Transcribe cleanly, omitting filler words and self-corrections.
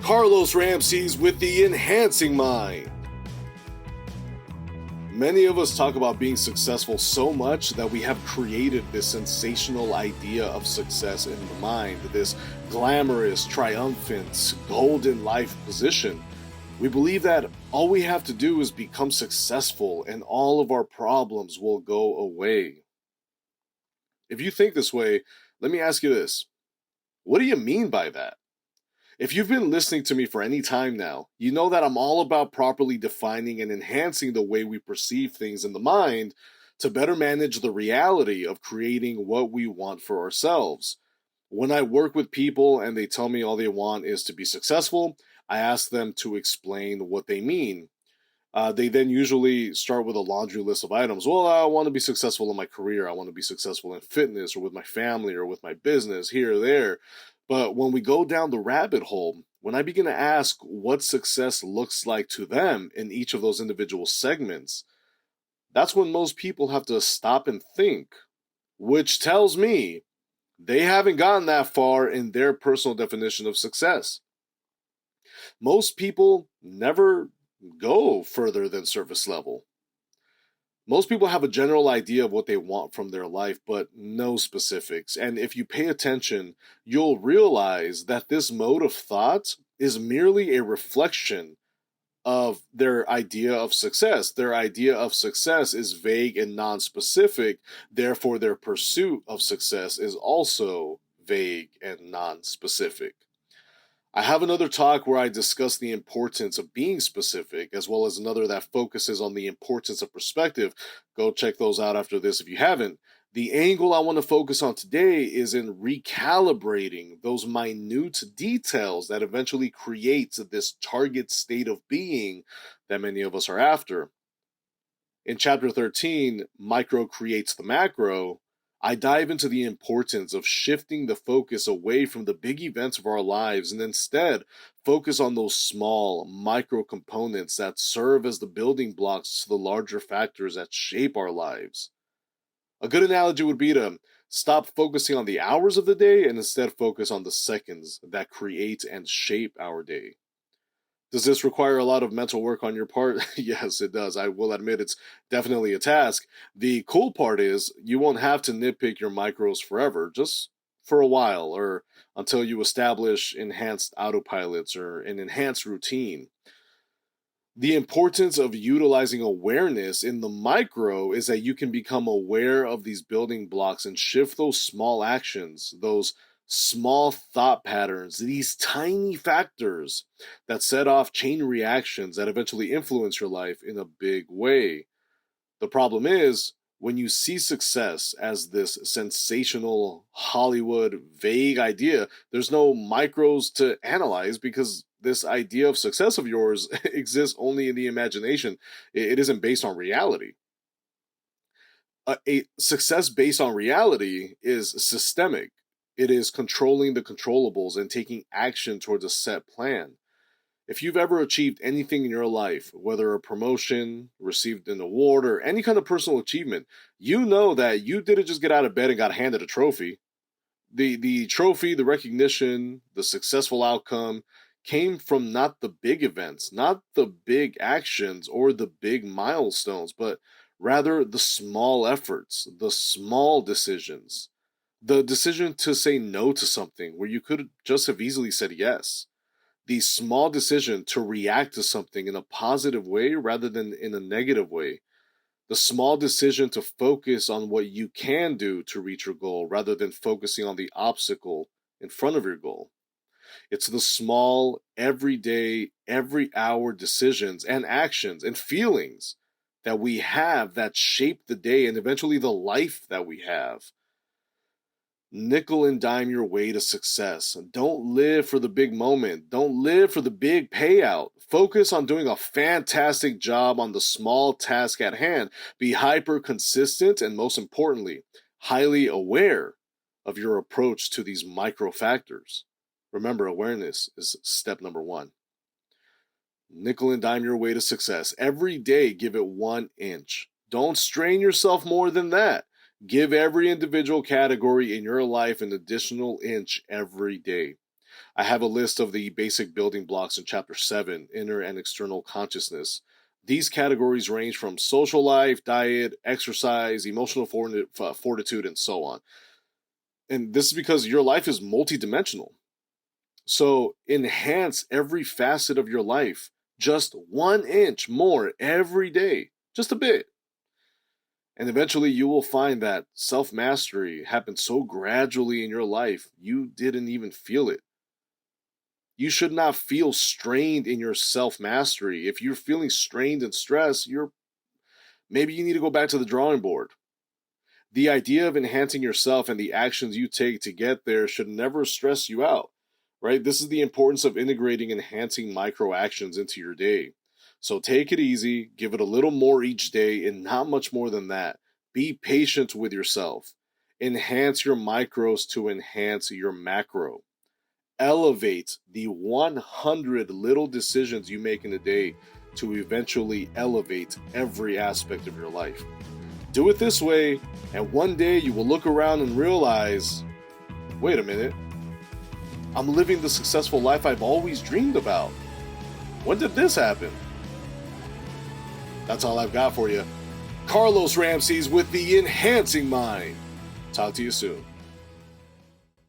Carlos Ramsey's with the Enhancing Mind. Many of us talk about being successful so much that we have created this sensational idea of success in the mind, this glamorous, triumphant, golden life position. We believe that all we have to do is become successful and all of our problems will go away. If you think this way, let me ask you this. What do you mean by that? If you've been listening to me for any time now, you know that I'm all about properly defining and enhancing the way we perceive things in the mind to better manage the reality of creating what we want for ourselves. When I work with people and they tell me all they want is to be successful, I ask them to explain what they mean. They then usually start with a laundry list of items. Well, I want to be successful in my career. I want to be successful in fitness or with my family or with my business here or there. But when we go down the rabbit hole, when I begin to ask what success looks like to them in each of those individual segments, that's when most people have to stop and think, which tells me they haven't gotten that far in their personal definition of success. Most people never go further than surface level. Most people have a general idea of what they want from their life, but no specifics. And if you pay attention, you'll realize that this mode of thought is merely a reflection of their idea of success. Their idea of success is vague and non-specific. Therefore, their pursuit of success is also vague and non-specific. I have another talk where I discuss the importance of being specific, as well as another that focuses on the importance of perspective. Go check those out after this if you haven't. The angle I want to focus on today is in recalibrating those minute details that eventually creates this target state of being that many of us are after. In chapter 13, Micro Creates the Macro, I dive into the importance of shifting the focus away from the big events of our lives and instead focus on those small micro components that serve as the building blocks to the larger factors that shape our lives. A good analogy would be to stop focusing on the hours of the day and instead focus on the seconds that create and shape our day. Does this require a lot of mental work on your part? Yes, it does. I will admit it's definitely a task. The cool part is you won't have to nitpick your micros forever, just for a while or until you establish enhanced autopilots or an enhanced routine. The importance of utilizing awareness in the micro is that you can become aware of these building blocks and shift those small actions, those small thought patterns, these tiny factors that set off chain reactions that eventually influence your life in a big way. The problem is, when you see success as this sensational Hollywood vague idea, there's no micros to analyze because this idea of success of yours exists only in the imagination. It isn't based on reality. A success based on reality is systemic. It is controlling the controllables and taking action towards a set plan. If you've ever achieved anything in your life, whether a promotion, received an award, or any kind of personal achievement, you know that you didn't just get out of bed and got handed a trophy. The trophy, the recognition, the successful outcome came from not the big events, not the big actions or the big milestones, but rather the small efforts, the small decisions. The decision to say no to something where you could just have easily said yes. The small decision to react to something in a positive way rather than in a negative way. The small decision to focus on what you can do to reach your goal rather than focusing on the obstacle in front of your goal. It's the small, everyday, every hour decisions and actions and feelings that we have that shape the day and eventually the life that we have. Nickel and dime your way to success. Don't live for the big moment. Don't live for the big payout. Focus on doing a fantastic job on the small task at hand. Be hyper consistent and, most importantly, highly aware of your approach to these micro factors. Remember, awareness is step number one. Nickel and dime your way to success. Every day, give it 1 inch. Don't strain yourself more than that. Give every individual category in your life an additional inch every day. I have a list of the basic building blocks in Chapter 7, Inner and External Consciousness. These categories range from social life, diet, exercise, emotional fortitude, and so on. And this is because your life is multidimensional. So enhance every facet of your life just 1 inch more every day, just a bit. And eventually you will find that self mastery happens so gradually in your life, you didn't even feel it. You should not feel strained in your self mastery. If you're feeling strained and stressed, maybe you need to go back to the drawing board. The idea of enhancing yourself and the actions you take to get there should never stress you out, right? This is the importance of integrating enhancing micro actions into your day. So take it easy, give it a little more each day, and not much more than that. Be patient with yourself. Enhance your micros to enhance your macro. Elevate the 100 little decisions you make in a day to eventually elevate every aspect of your life. Do it this way, and one day you will look around and realize, wait a minute, I'm living the successful life I've always dreamed about. When did this happen? That's all I've got for you. Carlos Ramsey's with the Enhancing Mind. Talk to you soon.